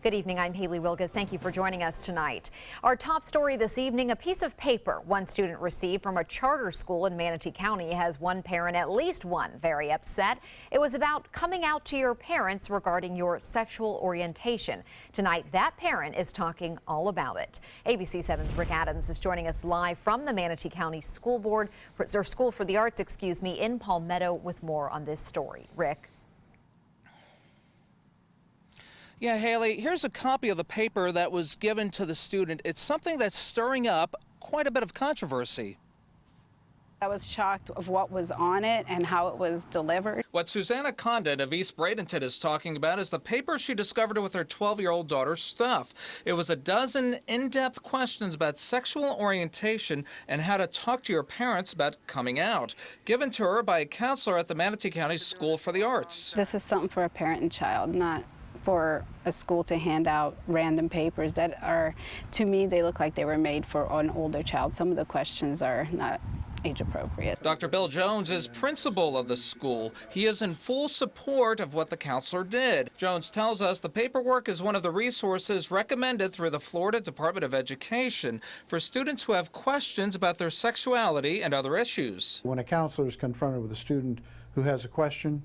Good evening. I'm Haley Wilgus. Thank you for joining us tonight. Our top story this evening, a piece of paper one student received from a charter school in Manatee County has one parent, at least one, very upset. It was about coming out to your parents regarding your sexual orientation. Tonight, that parent is talking all about it. ABC 7's Rick Adams is joining us live from the Manatee County School for the Arts, in Palmetto with more on this story. Rick. Yeah, Haley, here's a copy of the paper that was given to the student. It's something that's stirring up quite a bit of controversy. I was shocked of what was on it and how it was delivered. What Susanna Condon of East Bradenton is talking about is the paper she discovered with her 12-year-old daughter's stuff. It was a dozen in-depth questions about sexual orientation and how to talk to your parents about coming out, given to her by a counselor at the Manatee County School for the Arts. This is something for a parent and child, not for a school to hand out random papers that are, to me, they look like they were made for an older child. Some of the questions are not age appropriate. Dr. Bill Jones is principal of the school. He is in full support of what the counselor did. Jones tells us the paperwork is one of the resources recommended through the Florida Department of Education for students who have questions about their sexuality and other issues. When a counselor is confronted with a student who has a question,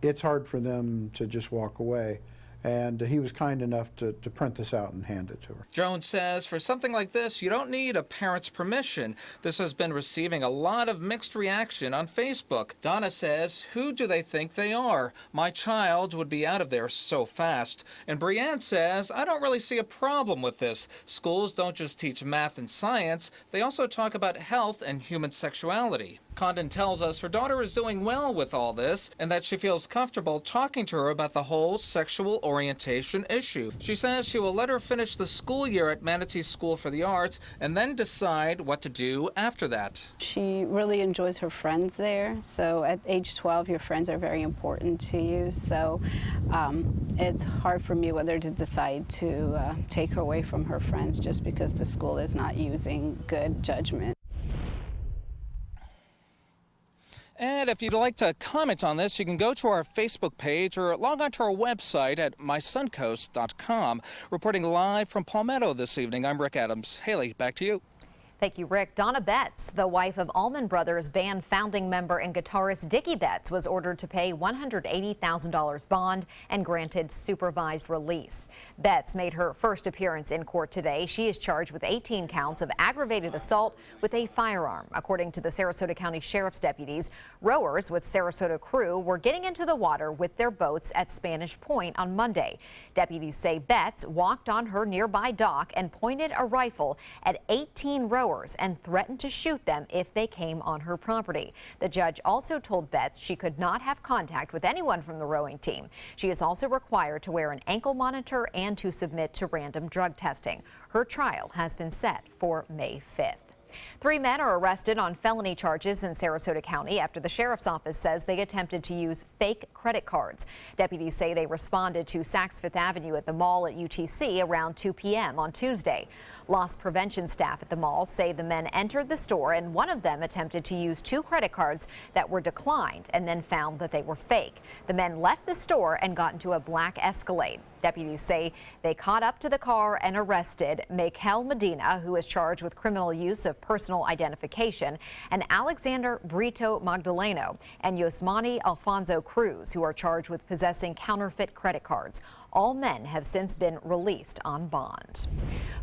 it's hard for them to just walk away. And he was kind enough to print this out and hand it to her. Jones says for something like this, you don't need a parent's permission. This has been receiving a lot of mixed reaction on Facebook. Donna says, who do they think they are? My child would be out of there so fast. And Brianne says, I don't really see a problem with this. Schools don't just teach math and science, they also talk about health and human sexuality. Condon tells us her daughter is doing well with all this and that she feels comfortable talking to her about the whole sexual orientation issue. She says she will let her finish the school year at Manatee School for the Arts and then decide what to do after that. She really enjoys her friends there, so at age 12 your friends are very important to you, so it's hard for me whether to decide to take her away from her friends just because the school is not using good judgment. And if you'd like to comment on this, you can go to our Facebook page or log on to our website at mysuncoast.com. Reporting live from Palmetto this evening, I'm Rick Adams. Haley, back to you. Thank you, Rick. Donna Betts, the wife of Allman Brothers band founding member and guitarist Dickie Betts, was ordered to pay $180,000 bond and granted supervised release. Betts made her first appearance in court today. She is charged with 18 counts of aggravated assault with a firearm. According to the Sarasota County Sheriff's deputies, rowers with Sarasota crew were getting into the water with their boats at Spanish Point on Monday. Deputies say Betts walked on her nearby dock and pointed a rifle at 18 rowers and threatened to shoot them if they came on her property. The judge also told Betts she could not have contact with anyone from the rowing team. She is also required to wear an ankle monitor and to submit to random drug testing. Her trial has been set for May 5th. 3 men are arrested on felony charges in Sarasota County after the sheriff's office says they attempted to use fake credit cards. Deputies say they responded to Saks Fifth Avenue at the mall at UTC around 2 p.m. on Tuesday. Loss prevention staff at the mall say the men entered the store and one of them attempted to use 2 credit cards that were declined and then found that they were fake. The men left the store and got into a black Escalade. Deputies say they caught up to the car and arrested Mikel Medina, who is charged with criminal use of personal identification, and Alexander Brito Magdaleno and Yosmani Alfonso Cruz, who are charged with possessing counterfeit credit cards. All men have since been released on bond.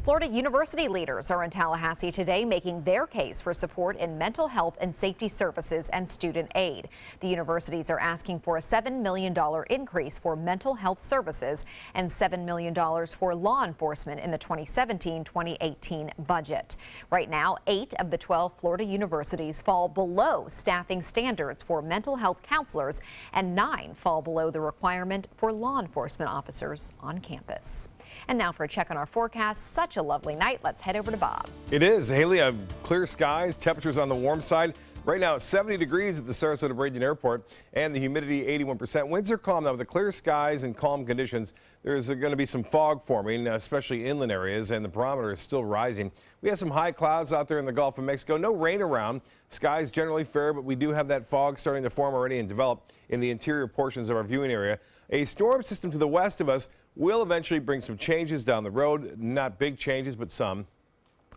Florida university leaders are in Tallahassee today making their case for support in mental health and safety services and student aid. The universities are asking for a $7 million increase for mental health services and $7 million for law enforcement in the 2017-2018 budget. Right now, 8 of the 12 Florida universities fall below staffing standards for mental health counselors, and 9 fall below the requirement for law enforcement officers on campus. And now for a check on our forecast. Such a lovely night. Let's head over to Bob. It is, Haley. Clear skies, temperatures on the warm side. Right now, it's 70 degrees at the Sarasota-Bradenton Airport, and the humidity 81%. Winds are calm now with the clear skies and calm conditions. There's going to be some fog forming, especially inland areas, and the barometer is still rising. We have some high clouds out there in the Gulf of Mexico. No rain around. Skies generally fair, but we do have that fog starting to form already and develop in the interior portions of our viewing area. A storm system to the west of us will eventually bring some changes down the road. Not big changes, but some.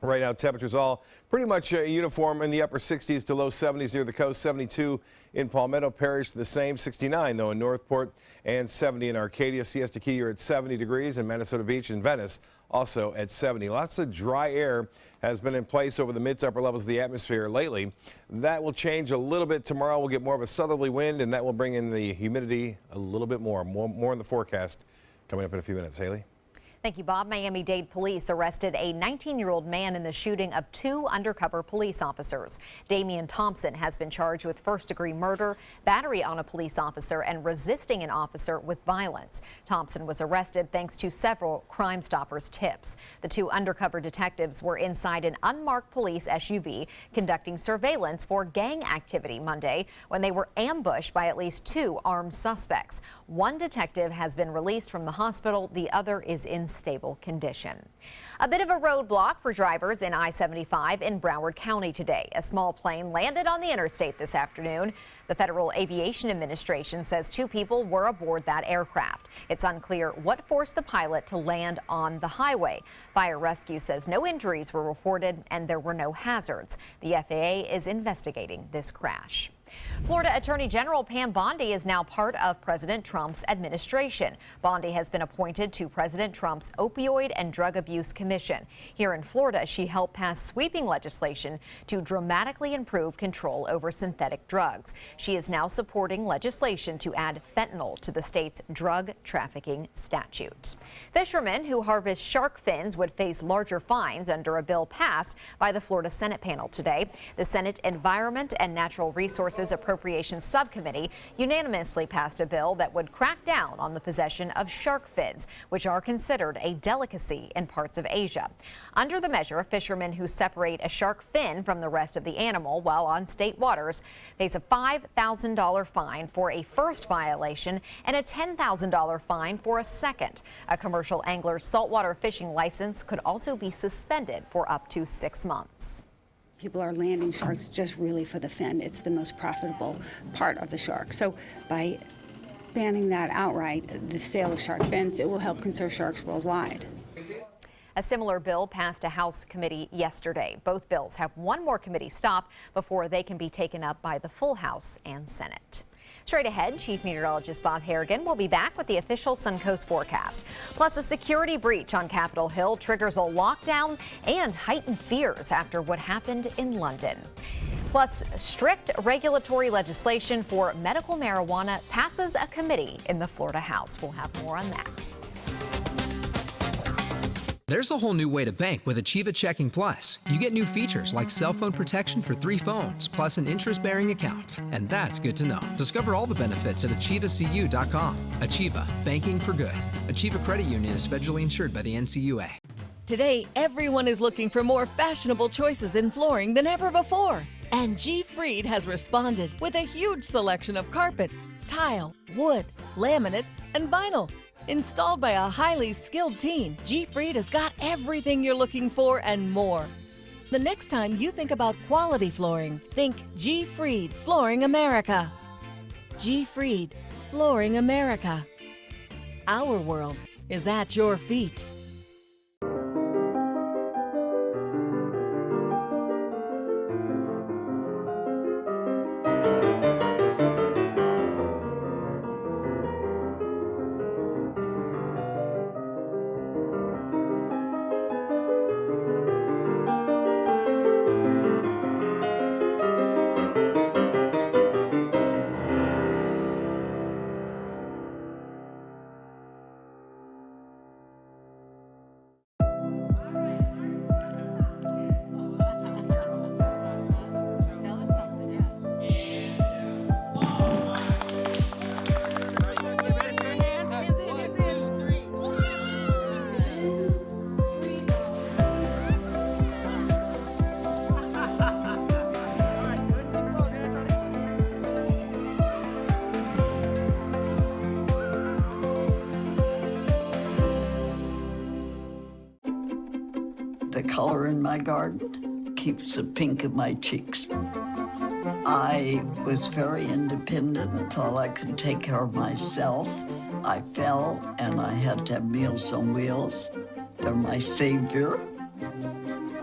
Right now, temperatures all pretty much uniform in the upper 60s to low 70s near the coast. 72 in Palmetto Parish, the same. 69, though, in Northport, and 70 in Arcadia. Siesta Key, you're at 70 degrees, and Manasota Beach and Venice also at 70. Lots of dry air has been in place over the mid to upper levels of the atmosphere lately. That will change a little bit tomorrow. We'll get more of a southerly wind, and that will bring in the humidity a little bit more. More in the forecast coming up in a few minutes. Haley? Thank you, Bob. Miami-Dade police arrested a 19-year-old man in the shooting of 2 undercover police officers. Damian Thompson has been charged with first-degree murder, battery on a police officer, and resisting an officer with violence. Thompson was arrested thanks to several Crime Stoppers tips. The 2 undercover detectives were inside an unmarked police SUV conducting surveillance for gang activity Monday when they were ambushed by at least 2 armed suspects. One detective has been released from the hospital. The other is in stable condition. A bit of a roadblock for drivers in I-75 in Broward County today. A small plane landed on the interstate this afternoon. The Federal Aviation Administration says 2 people were aboard that aircraft. It's unclear what forced the pilot to land on the highway. Fire Rescue says no injuries were reported and there were no hazards. The FAA is investigating this crash. Florida Attorney General Pam Bondi is now part of President Trump's administration. Bondi has been appointed to President Trump's Opioid and Drug Abuse Commission. Here in Florida, she helped pass sweeping legislation to dramatically improve control over synthetic drugs. She is now supporting legislation to add fentanyl to the state's drug trafficking statute. Fishermen who harvest shark fins would face larger fines under a bill passed by the Florida Senate panel today. The Senate Environment and Natural Resources Appropriations Subcommittee unanimously passed a bill that would crack down on the possession of shark fins, which are considered a delicacy in parts of Asia. Under the measure, fishermen who separate a shark fin from the rest of the animal while on state waters face a $5,000 fine for a first violation and a $10,000 fine for a second. A commercial angler's saltwater fishing license could also be suspended for up to 6 months. People are landing sharks just really for the fin. It's the most profitable part of the shark. So by banning that outright, the sale of shark fins, it will help conserve sharks worldwide. A similar bill passed a House committee yesterday. Both bills have one more committee stop before they can be taken up by the full House and Senate. Straight ahead, Chief Meteorologist Bob Harrigan will be back with the official Suncoast forecast. Plus, a security breach on Capitol Hill triggers a lockdown and heightened fears after what happened in London. Plus, strict regulatory legislation for medical marijuana passes a committee in the Florida House. We'll have more on that. There's a whole new way to bank with Achieva Checking Plus. You get new features like cell phone protection for 3 phones, plus an interest-bearing account. And that's good to know. Discover all the benefits at AchievaCU.com. Achieva, banking for good. Achieva Credit Union is federally insured by the NCUA. Today, everyone is looking for more fashionable choices in flooring than ever before. And G. Fried has responded with a huge selection of carpets, tile, wood, laminate, and vinyl. Installed by a highly skilled team, G. Fried has got everything you're looking for and more. The next time you think about quality flooring, think G. Fried Flooring America. G. Fried Flooring America. Our world is at your feet. color in my garden. Keeps the pink in my cheeks. I was very independent and thought I could take care of myself. I fell and I had to have Meals on Wheels. They're my savior.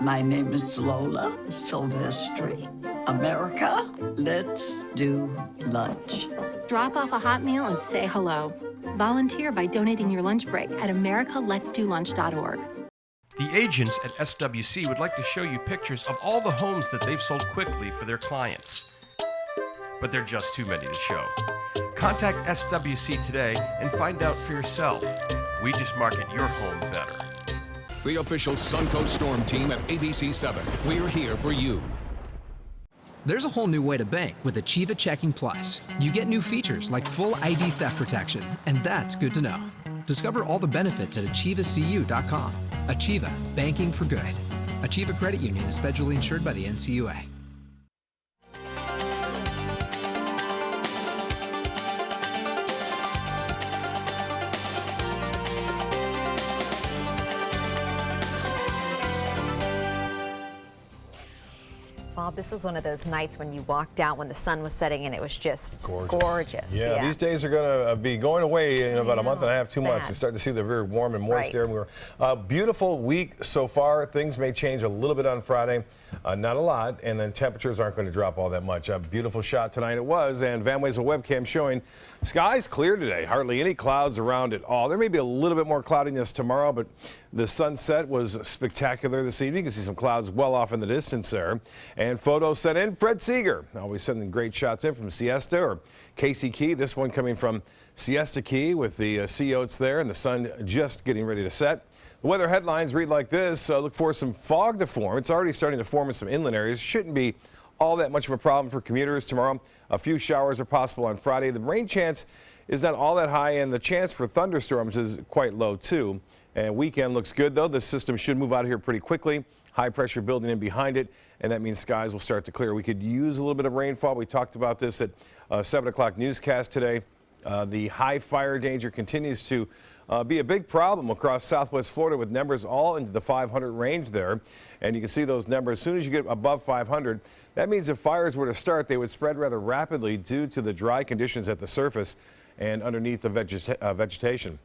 My name is Lola Silvestri. America, let's do lunch. Drop off a hot meal and say hello. Volunteer by donating your lunch break at americaletsdolunch.org. The agents at SWC would like to show you pictures of all the homes that they've sold quickly for their clients. But they're just too many to show. Contact SWC today and find out for yourself. We just market your home better. The official Suncoast Storm team at ABC7. We're here for you. There's a whole new way to bank with Achieva Checking Plus. You get new features like full ID theft protection, and that's good to know. Discover all the benefits at achievacu.com. Achieva, banking for good. Achieva Credit Union is federally insured by the NCUA. Bob, this is one of those nights when you walked out when the sun was setting and it was just gorgeous. Yeah, these days are going to be going away in about a month and a half, 2 months. You start to see the very warm and moist air. Beautiful week so far. Things may change a little bit on Friday, not a lot, and then temperatures aren't going to drop all that much. A beautiful shot tonight it was, and Van Wezel webcam showing skies clear today. Hardly any clouds around at all. There may be a little bit more cloudiness tomorrow, but the sunset was spectacular this evening. You can see some clouds well off in the distance there. And photos sent in, Fred Seeger. Always sending great shots in from Siesta or Casey Key. This one coming from Siesta Key with the sea oats there and the sun just getting ready to set. The weather headlines read like this. Look for some fog to form. It's already starting to form in some inland areas. Shouldn't be all that much of a problem for commuters tomorrow. A few showers are possible on Friday. The rain chance is not all that high, and the chance for thunderstorms is quite low, too. And weekend looks good, though. The system should move out of here pretty quickly. High pressure building in behind it, and that means skies will start to clear. We could use a little bit of rainfall. We talked about this at 7 o'clock newscast today. The high fire danger continues to be a big problem across southwest Florida with numbers all into the 500 range there. And you can see those numbers as soon as you get above 500. That means if fires were to start, they would spread rather rapidly due to the dry conditions at the surface and underneath the vegetation.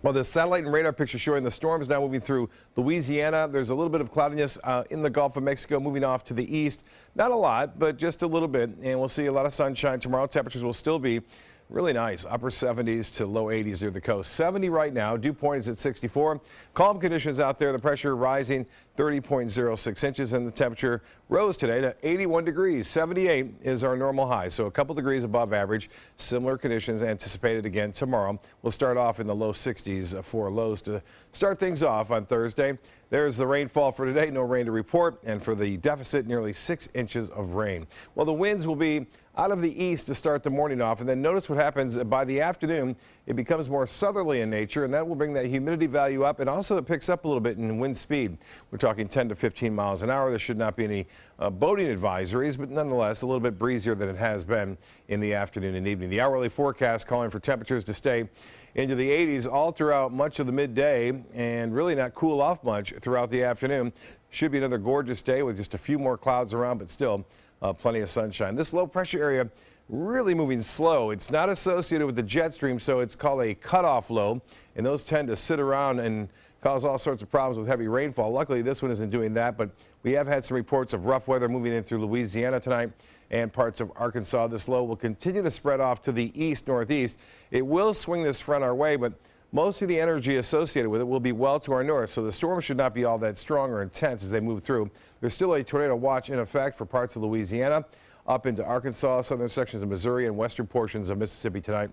Well, the satellite and radar picture showing the storms now moving through Louisiana. There's a little bit of cloudiness in the Gulf of Mexico moving off to the east. Not a lot, but just a little bit. And we'll see a lot of sunshine tomorrow. Temperatures will still be really nice, upper 70s to low 80s near the coast. 70 right now. Dew point is at 64. Calm conditions out there. The pressure rising 30.06 inches, and the temperature rose today to 81 degrees. 78 is our normal high, so a couple degrees above average. Similar conditions anticipated again tomorrow. We'll start off in the low 60s for lows to start things off on Thursday. There's the rainfall for today. No rain to report, and for the deficit, nearly 6 inches of rain. Well, the winds will be out of the east to start the morning off, and then notice what happens by the afternoon. It becomes more southerly in nature, and that will bring that humidity value up, and also it picks up a little bit in wind speed. We're talking 10 to 15 miles an hour. There should not be any boating advisories, but nonetheless a little bit breezier than it has been in the afternoon and evening. The hourly forecast calling for temperatures to stay into the 80s all throughout much of the midday and really not cool off much throughout the afternoon. Should be another gorgeous day with just a few more clouds around, but still plenty of sunshine. This low pressure area really moving slow. It's not associated with the jet stream, so it's called a cutoff low, and those tend to sit around and cause all sorts of problems with heavy rainfall. Luckily, this one isn't doing that, but we have had some reports of rough weather moving in through Louisiana tonight and parts of Arkansas. This low will continue to spread off to the east-northeast. It will swing this front our way, but most of the energy associated with it will be well to our north, so the storm should not be all that strong or intense as they move through. There's still a tornado watch in effect for parts of Louisiana, up into Arkansas, southern sections of Missouri, and western portions of Mississippi tonight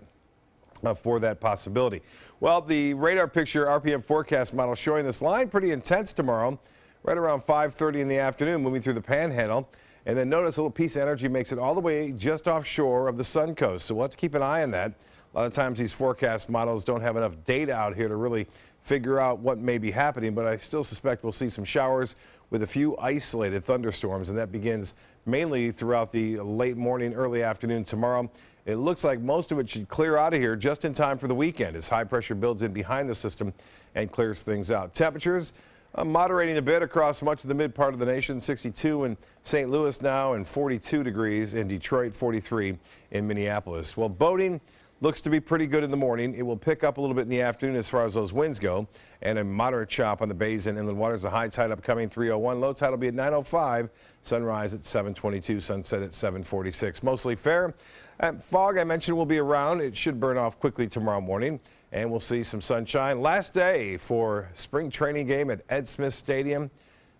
for that possibility. Well, the radar picture RPM forecast model showing this line pretty intense tomorrow, right around 5:30 in the afternoon, moving through the Panhandle. And then notice a little piece of energy makes it all the way just offshore of the Suncoast, so we'll have to keep an eye on that. A lot of times these forecast models don't have enough data out here to really figure out what may be happening, but I still suspect we'll see some showers with a few isolated thunderstorms, and that begins mainly throughout the late morning, early afternoon tomorrow. It looks like most of it should clear out of here just in time for the weekend as high pressure builds in behind the system and clears things out. Temperatures Moderating a bit across much of the mid part of the nation. 62 in St. Louis now and 42 degrees in Detroit, 43 in Minneapolis. Well, boating looks to be pretty good in the morning. It will pick up a little bit in the afternoon as far as those winds go, and a moderate chop on the bays and inland waters. The high tide upcoming 3:01. Low tide will be at 9:05. Sunrise at 7:22. Sunset at 7:46. Mostly fair. Fog I mentioned will be around. It should burn off quickly tomorrow morning, and we'll see some sunshine. Last day for spring training game at Ed Smith Stadium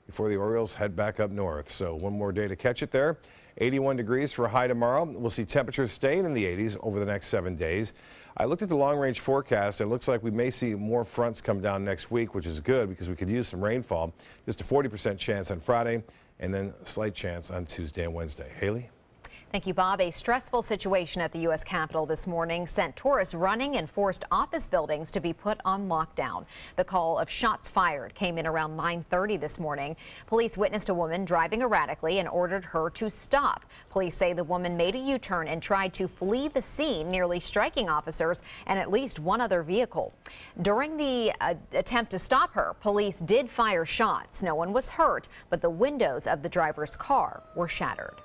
before the Orioles head back up north. So one more day to catch it there. 81 degrees for a high tomorrow. We'll see temperatures staying in the 80s over the next 7 days. I looked at the long-range forecast. It looks like we may see more fronts come down next week, which is good because we could use some rainfall. Just a 40% chance on Friday, and then a slight chance on Tuesday and Wednesday. Haley? Thank you, Bob. A stressful situation at the U.S. Capitol this morning sent tourists running and forced office buildings to be put on lockdown. The call of shots fired came in around 9:30 this morning. Police witnessed a woman driving erratically and ordered her to stop. Police say the woman made a U-turn and tried to flee the scene, nearly striking officers and at least one other vehicle. During the attempt to stop her, police did fire shots. No one was hurt, but the windows of the driver's car were shattered.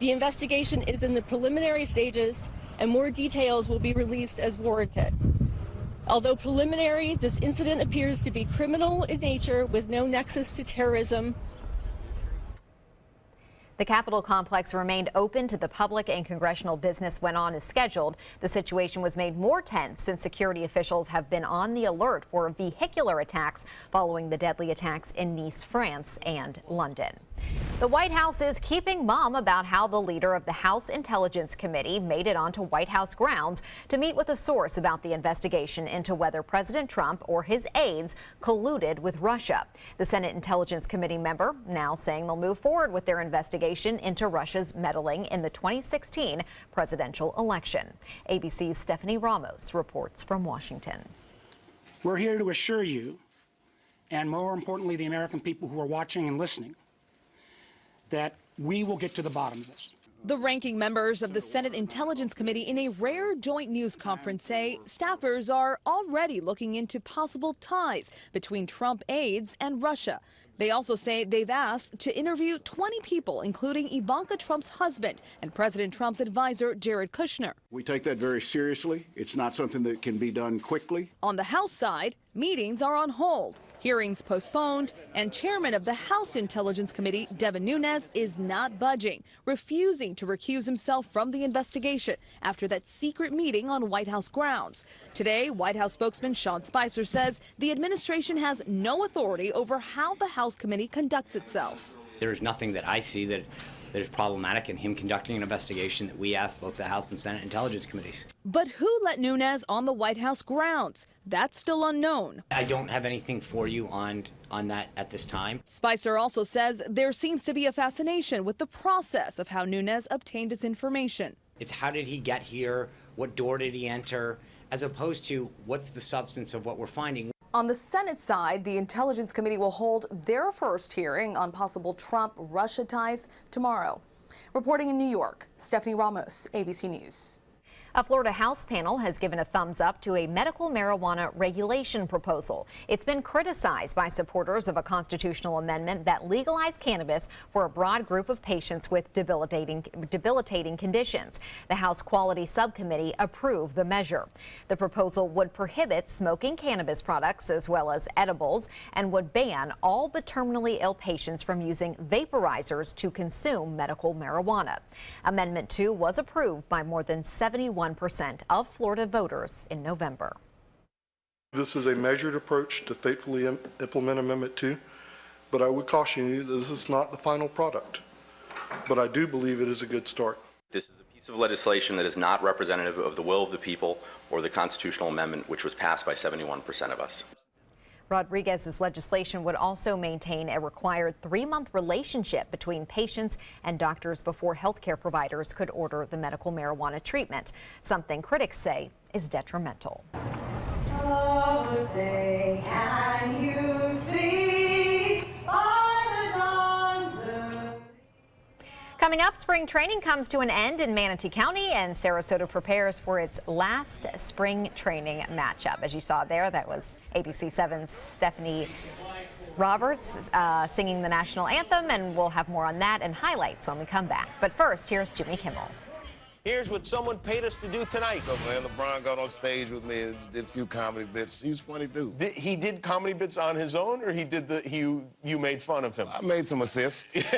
The investigation is in the preliminary stages, and more details will be released as warranted. Although preliminary, this incident appears to be criminal in nature with no nexus to terrorism. The Capitol complex remained open to the public and congressional business went on as scheduled. The situation was made more tense since security officials have been on the alert for vehicular attacks following the deadly attacks in Nice, France and London. The White House is keeping mum about how the leader of the House Intelligence Committee made it onto White House grounds to meet with a source about the investigation into whether President Trump or his aides colluded with Russia. The Senate Intelligence Committee member now saying they'll move forward with their investigation into Russia's meddling in the 2016 presidential election. ABC's Stephanie Ramos reports from Washington. We're here to assure you, and more importantly, the American people who are watching and listening, that we will get to the bottom of this. The ranking members of the Senate Intelligence Committee in a rare joint news conference say staffers are already looking into possible ties between Trump aides and Russia. They also say they've asked to interview 20 people, including Ivanka Trump's husband and President Trump's advisor, Jared Kushner. We take that very seriously. It's not something that can be done quickly. On the House side, meetings are on hold, hearings postponed, and Chairman of the House Intelligence Committee, Devin Nunes, is not budging, refusing to recuse himself from the investigation after that secret meeting on White House grounds. Today, White House spokesman Sean Spicer says the administration has no authority over how the House committee conducts itself. There's nothing that I see that is problematic in him conducting an investigation that we asked both the House and Senate Intelligence Committees. But who let Nunes on the White House grounds? That's still unknown. I don't have anything for you on that at this time. Spicer also says there seems to be a fascination with the process of how Nunes obtained his information. It's how did he get here? What door did he enter? As opposed to what's the substance of what we're finding. On the Senate side, the Intelligence Committee will hold their first hearing on possible Trump-Russia ties tomorrow. Reporting in New York, Stephanie Ramos, ABC News. A Florida House panel has given a thumbs up to a medical marijuana regulation proposal. It's been criticized by supporters of a constitutional amendment that legalized cannabis for a broad group of patients with debilitating conditions. The House Quality Subcommittee approved the measure. The proposal would prohibit smoking cannabis products as well as edibles and would ban all but terminally ill patients from using vaporizers to consume medical marijuana. Amendment 2 was approved by more than 71% of Florida voters in November. This is a measured approach to faithfully implement Amendment 2, but I would caution you that this is not the final product. But I do believe it is a good start. This is a piece of legislation that is not representative of the will of the people or the constitutional amendment, which was passed by 71% of us. Rodriguez's legislation would also maintain a required 3-month relationship between patients and doctors before healthcare providers could order the medical marijuana treatment, something critics say is detrimental. Oh, say, can you see by the dawn's early? Coming up, spring training comes to an end in Manatee County, and Sarasota prepares for its last spring training matchup. As you saw there, that was ABC 7's Stephanie Roberts singing the national anthem, and we'll have more on that and highlights when we come back. But first, here's Jimmy Kimmel. Here's what someone paid us to do tonight. Oh, man, LeBron got on stage with me and did a few comedy bits. He was a funny dude. He did comedy bits on his own, or he did you made fun of him? I made some assists.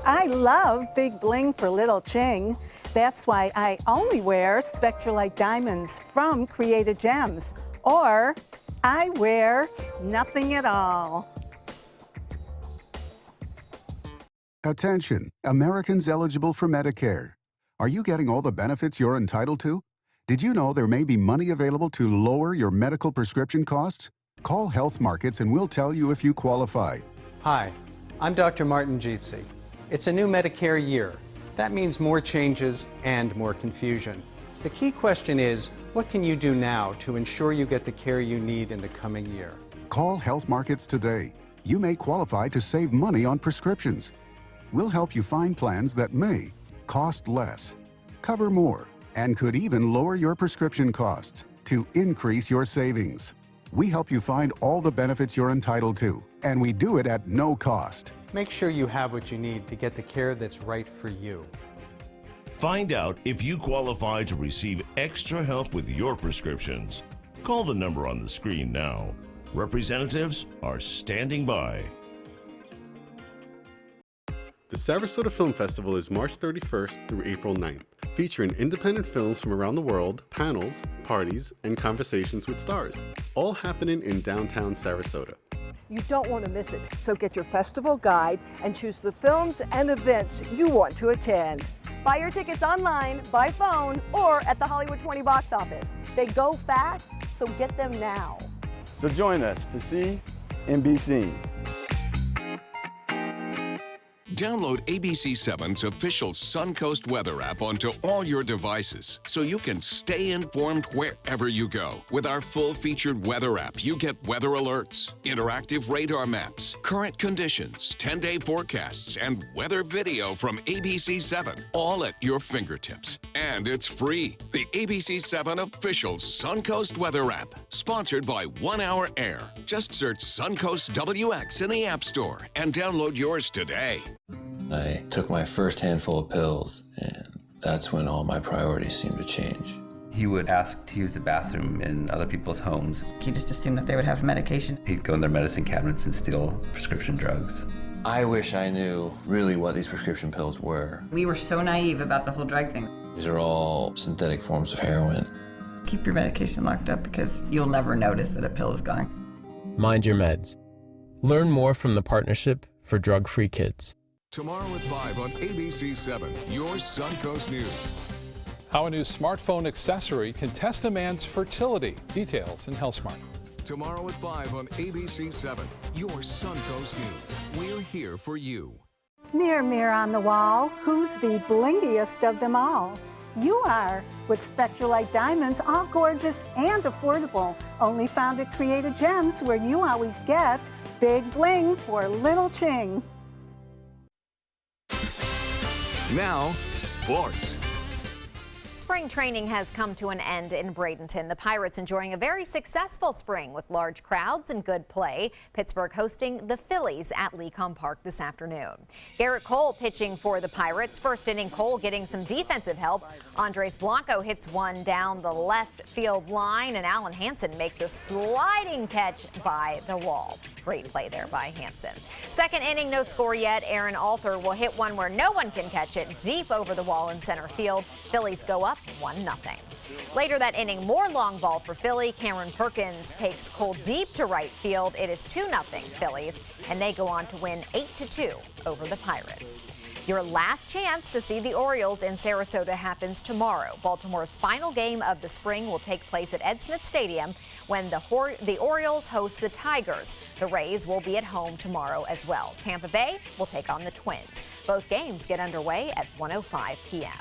I love big bling for little Ching. That's why I only wear Spectralite diamonds from Created Gems, or I wear nothing at all. Attention, Americans eligible for Medicare. Are you getting all the benefits you're entitled to? Did you know there may be money available to lower your medical prescription costs? Call Health Markets and we'll tell you if you qualify. Hi, I'm Dr. Martin Jeetsi. It's a new Medicare year. That means more changes and more confusion. The key question is, what can you do now to ensure you get the care you need in the coming year? Call Health Markets today. You may qualify to save money on prescriptions. We'll help you find plans that may cost less, cover more, and could even lower your prescription costs to increase your savings. We help you find all the benefits you're entitled to, and we do it at no cost. Make sure you have what you need to get the care that's right for you. Find out if you qualify to receive extra help with your prescriptions. Call the number on the screen now. Representatives are standing by. The Sarasota Film Festival is March 31st through April 9th, featuring independent films from around the world, panels, parties, and conversations with stars, all happening in downtown Sarasota. You don't want to miss it, so get your festival guide and choose the films and events you want to attend. Buy your tickets online, by phone, or at the Hollywood 20 box office. They go fast, so get them now. So join us to see and be seen. Download ABC7's official Suncoast weather app onto all your devices so you can stay informed wherever you go. With our full-featured weather app, you get weather alerts, interactive radar maps, current conditions, 10-day forecasts, and weather video from ABC7, all at your fingertips. And it's free. The ABC7 official Suncoast weather app, sponsored by 1 Hour Air. Just search Suncoast WX in the App Store and download yours today. I took my first handful of pills, and that's when all my priorities seemed to change. He would ask to use the bathroom in other people's homes. He just assumed that they would have medication. He'd go in their medicine cabinets and steal prescription drugs. I wish I knew really what these prescription pills were. We were so naive about the whole drug thing. These are all synthetic forms of heroin. Keep your medication locked up because you'll never notice that a pill is gone. Mind your meds. Learn more from the Partnership for Drug-Free Kids. Tomorrow at 5 on ABC7, your Suncoast News. How a new smartphone accessory can test a man's fertility. Details in HealthSmart. Tomorrow at 5 on ABC7, your Suncoast News. We're here for you. Mirror, mirror on the wall, who's the blingiest of them all? You are, with Spectralite diamonds, all gorgeous and affordable. Only found at Created Gems, where you always get big bling for little Ching. Now, sports. Spring training has come to an end in Bradenton. The Pirates enjoying a very successful spring with large crowds and good play. Pittsburgh hosting the Phillies at Lecom Park this afternoon. Garrett Cole pitching for the Pirates. First inning, Cole getting some defensive help. Andres Blanco hits one down the left field line, and Alan Hansen makes a sliding catch by the wall. Great play there by Hansen. Second inning, no score yet. Aaron Alter will hit one where no one can catch it, deep over the wall in center field. Phillies go up 1-0. Later that inning, more long ball for Philly. Cameron Perkins takes Cole deep to right field. It is 2-0 Phillies, and they go on to win 8-2 over the Pirates. Your last chance to see the Orioles in Sarasota happens tomorrow. Baltimore's final game of the spring will take place at Ed Smith Stadium when the Orioles host the Tigers. The Rays will be at home tomorrow as well. Tampa Bay will take on the Twins. Both games get underway at 1:05 p.m.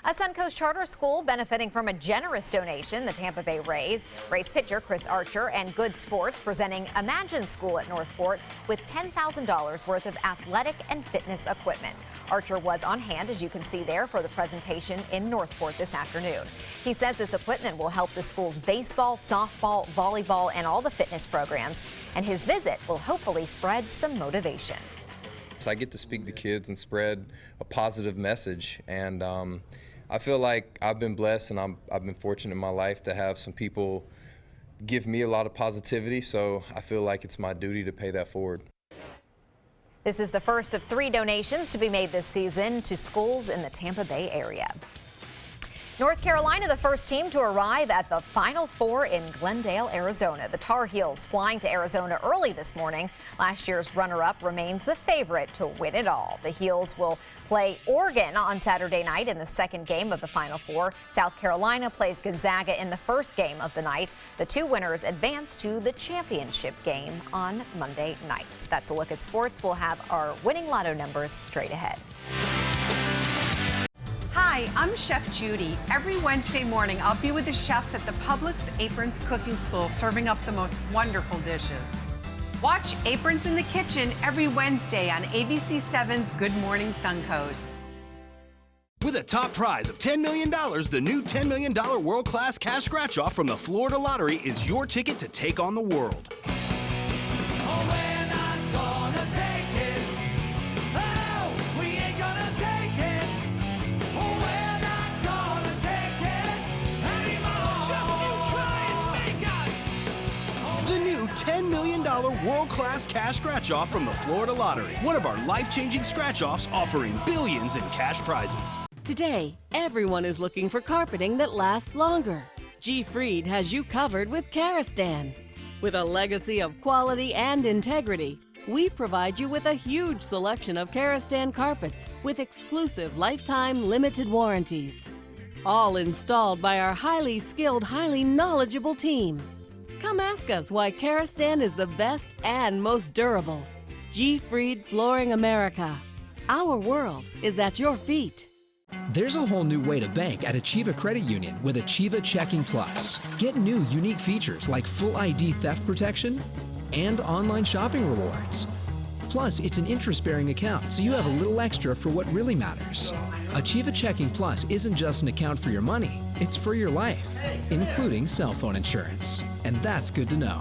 A Suncoast charter school benefiting from a generous donation, the Tampa Bay Rays. Rays pitcher Chris Archer and Good Sports presenting Imagine School at Northport with $10,000 worth of athletic and fitness equipment. Archer was on hand, as you can see there, for the presentation in Northport this afternoon. He says this equipment will help the school's baseball, softball, volleyball, and all the fitness programs, and his visit will hopefully spread some motivation. I get to speak to kids and spread a positive message, and I feel like I've been blessed and I've been fortunate in my life to have some people give me a lot of positivity, so I feel like it's my duty to pay that forward. This is the first of 3 donations to be made this season to schools in the Tampa Bay area. North Carolina, the first team to arrive at the Final Four in Glendale, Arizona. The Tar Heels flying to Arizona early this morning. Last year's runner-up remains the favorite to win it all. The Heels will play Oregon on Saturday night in the second game of the Final Four. South Carolina plays Gonzaga in the first game of the night. The 2 winners advance to the championship game on Monday night. That's a look at sports. We'll have our winning lotto numbers straight ahead. Hi, I'm Chef Judy. Every Wednesday morning, I'll be with the chefs at the Publix Aprons Cooking School serving up the most wonderful dishes. Watch Aprons in the Kitchen every Wednesday on ABC7's Good Morning Suncoast. With a top prize of $10 million, the new $10 million world-class cash scratch-off from the Florida Lottery is your ticket to take on the world. $10 million world-class cash scratch-off from the Florida Lottery. One of our life-changing scratch-offs offering billions in cash prizes. Today, everyone is looking for carpeting that lasts longer. G. Fried has you covered with Karastan. With a legacy of quality and integrity, we provide you with a huge selection of Karastan carpets with exclusive lifetime limited warranties. All installed by our highly skilled, highly knowledgeable team. Come ask us why Karastan is the best and most durable. G. Fried Flooring America. Our world is at your feet. There's a whole new way to bank at Achieva Credit Union with Achieva Checking Plus. Get new unique features like full ID theft protection and online shopping rewards. Plus, it's an interest-bearing account, so you have a little extra for what really matters. Achieva Checking Plus isn't just an account for your money, it's for your life, including cell phone insurance. And that's good to know.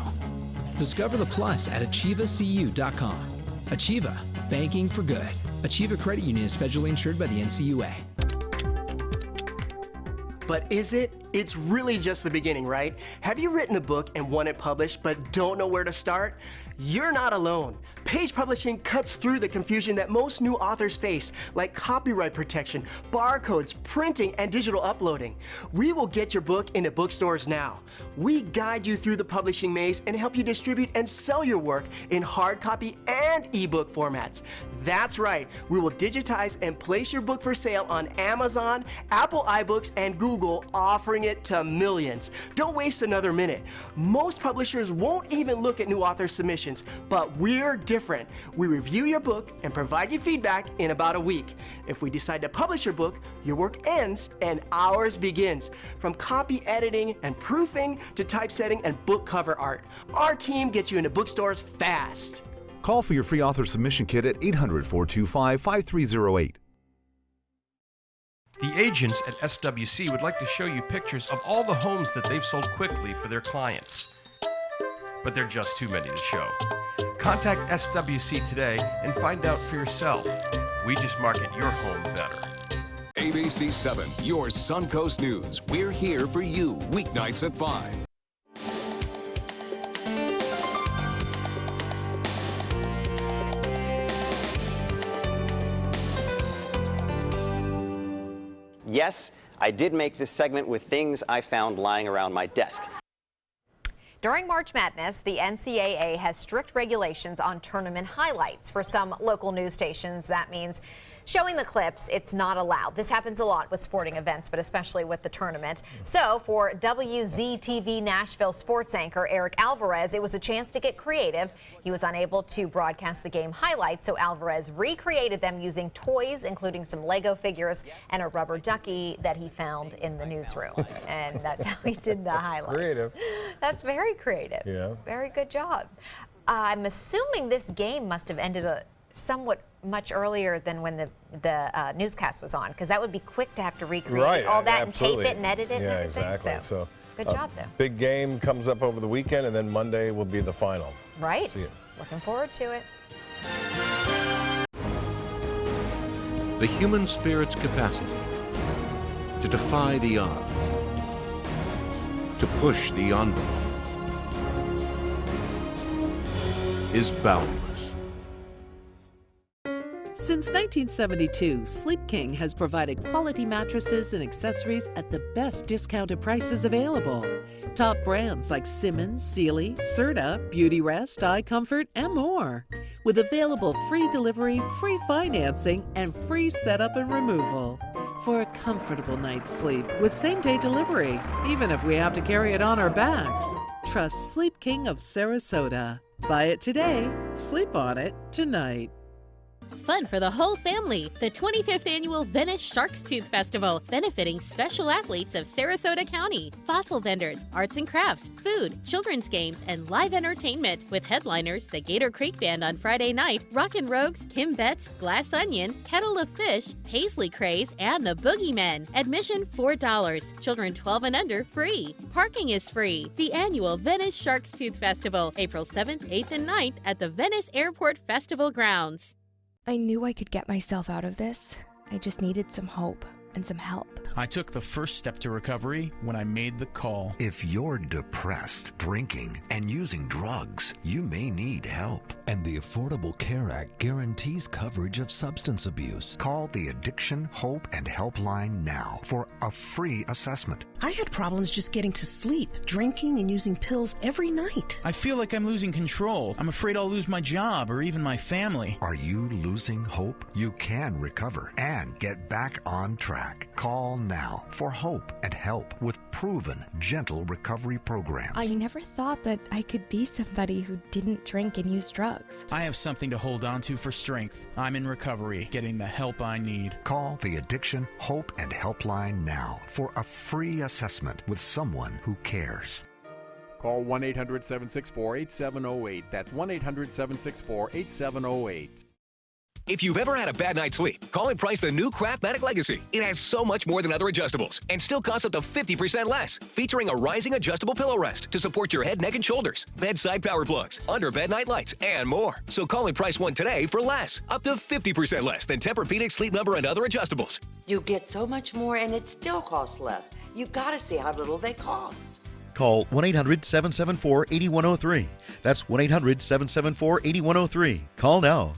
Discover the plus at achievacu.com. Achieva, banking for good. Achieva Credit Union is federally insured by the NCUA. But is it? It's really just the beginning, right? Have you written a book and want it published but don't know where to start? You're not alone. Page Publishing cuts through the confusion that most new authors face, like copyright protection, barcodes, printing, and digital uploading. We will get your book into bookstores now. We guide you through the publishing maze and help you distribute and sell your work in hard copy and ebook formats. That's right, we will digitize and place your book for sale on Amazon, Apple iBooks, and Google, offering it to millions. Don't waste another minute. Most publishers won't even look at new author submissions, but we're different. We review your book and provide you feedback in about a week. If we decide to publish your book, your work ends and ours begins. From copy editing and proofing to typesetting and book cover art, our team gets you into bookstores fast. Call for your free author submission kit at 800-425-5308. The agents at SWC would like to show you pictures of all the homes that they've sold quickly for their clients. But they're just too many to show. Contact SWC today and find out for yourself. We just market your home better. ABC 7, your Suncoast News. We're here for you weeknights at 5. Yes, I did make this segment with things I found lying around my desk. During March Madness, the NCAA has strict regulations on tournament highlights. For some local news stations, that means Showing the clips, it's not allowed. This happens a lot with sporting events, but especially with the tournament. So for WZTV Nashville sports anchor Eric Alvarez, it was a chance to get creative. He was unable to broadcast the game highlights, so Alvarez recreated them using toys, including some Lego figures and a rubber ducky that he found in the newsroom. And that's how he did the highlights. Creative. That's very creative. Yeah. Very good job. I'm assuming this game must have ended somewhat much earlier than when the newscast was on, because that would be quick to have to recreate all that absolutely. and tape it and edit it yeah, and everything. Exactly. So good job, though. Big game comes up over the weekend, and then Monday will be the final. Right. Looking forward to it. The human spirit's capacity to defy the odds, to push the envelope, is boundless. Since 1972, Sleep King has provided quality mattresses and accessories at the best discounted prices available. Top brands like Simmons, Sealy, Serta, Beautyrest, iComfort, and more. With available free delivery, free financing, and free setup and removal. For a comfortable night's sleep with same-day delivery, even if we have to carry it on our backs. Trust Sleep King of Sarasota. Buy it today, sleep on it tonight. Fun for the whole family. The 25th Annual Venice Shark's Tooth Festival, benefiting special athletes of Sarasota County. Fossil vendors, arts and crafts, food, children's games, and live entertainment. With headliners, the Gator Creek Band on Friday night, Rockin' Rogues, Kim Betts, Glass Onion, Kettle of Fish, Paisley Craze, and the Boogeymen. Admission $4. Children 12 and under free. Parking is free. The annual Venice Shark's Tooth Festival, April 7th, 8th, and 9th at the Venice Airport Festival grounds. I knew I could get myself out of this. I just needed some hope and some help. I took the first step to recovery when I made the call. If you're depressed, drinking, and using drugs, you may need help. And the Affordable Care Act guarantees coverage of substance abuse. Call the Addiction, Hope, and Helpline now for a free assessment. I had problems just getting to sleep, drinking and using pills every night. I feel like I'm losing control. I'm afraid I'll lose my job or even my family. Are you losing hope? You can recover and get back on track. Call now for hope and help with proven, gentle recovery programs. I never thought that I could be somebody who didn't drink and use drugs. I have something to hold on to for strength. I'm in recovery, getting the help I need. Call the Addiction, Hope, and Helpline now for a free assessment with someone who cares. Call 1-800-764-8708. That's 1-800-764-8708. If you've ever had a bad night's sleep, call and price the new Craftmatic Legacy. It has so much more than other adjustables and still costs up to 50% less. Featuring a rising adjustable pillow rest to support your head, neck, and shoulders, bedside power plugs, under-bed night lights, and more. So call and price one today for less, up to 50% less than Tempur-Pedic, Sleep Number, and other adjustables. You get so much more and it still costs less. You gotta see how little they cost. Call 1-800-774-8103. That's 1-800-774-8103. Call now.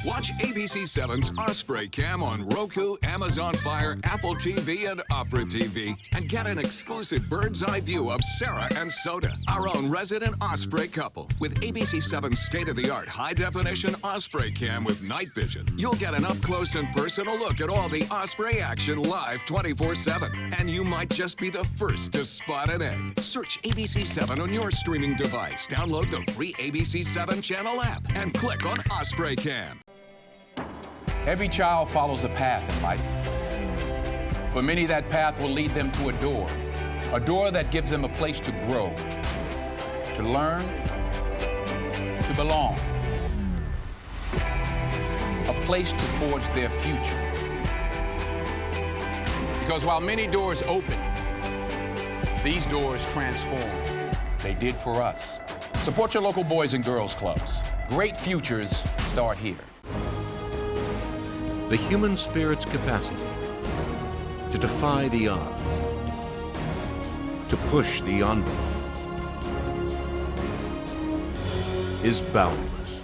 Watch ABC7's Osprey Cam on Roku, Amazon Fire, Apple TV, and Opera TV. And get an exclusive bird's eye view of Sarah and Soda, our own resident Osprey couple. With ABC7's state-of-the-art high-definition Osprey Cam with night vision, you'll get an up-close and personal look at all the Osprey action live 24/7. And you might just be the first to spot an egg. Search ABC7 on your streaming device. Download the free ABC7 channel app and click on Osprey Cam. Every child follows a path in life. For many, that path will lead them to a door that gives them a place to grow, to learn, to belong, a place to forge their future. Because while many doors open, these doors transform. They did for us. Support your local Boys and Girls Clubs. Great futures start here. The human spirit's capacity to defy the odds, to push the envelope, is boundless.